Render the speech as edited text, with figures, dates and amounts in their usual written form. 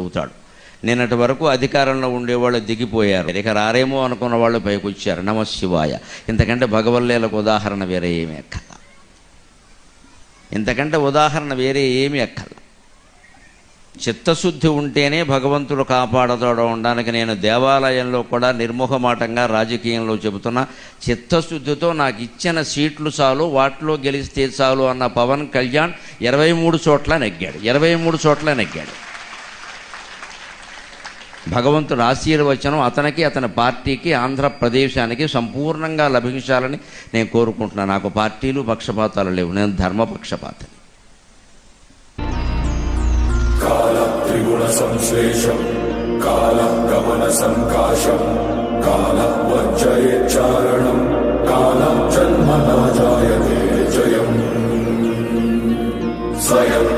అవుతాడు. నిన్నటి వరకు అధికారంలో ఉండేవాళ్ళు దిగిపోయారు, ఇక రారేమో అనుకున్న వాళ్ళు పైకి వచ్చారు. నమశివాయ. ఇంతకంటే భగవల్లీలకు ఉదాహరణ వేరే ఏమీ అక్కల, ఇంతకంటే ఉదాహరణ వేరే ఏమీ అక్కల. చిత్తశుద్ధి ఉంటేనే భగవంతుడు కాపాడతాడు అనడానికి నేను దేవాలయంలో కూడా నిర్మోహమాటంగా రాజకీయంలో చెబుతున్నా. చిత్తశుద్ధితో నాకు ఇచ్చిన సీట్లు చాలు, వాటిలో గెలిస్తే చాలు అన్న పవన్ కళ్యాణ్ 23 చోట్ల నెగ్గాడు. 23 చోట్ల నెగ్గాడు. భగవంతుడు ఆశీర్వచనం అతనికి, అతని పార్టీకి, ఆంధ్రప్రదేశానికి సంపూర్ణంగా లభించాలని నేను కోరుకుంటున్నాను. నాకు పార్టీలు పక్షపాతాలు లేవు, నేను ధర్మపక్షపాతని. కాల త్రిగుణ సంశ్లేషం, కాల గమన సంకాశం, కాల వర్జయేచ్చారణం, కాల జన్మ నాజాయతే జయం స్వయం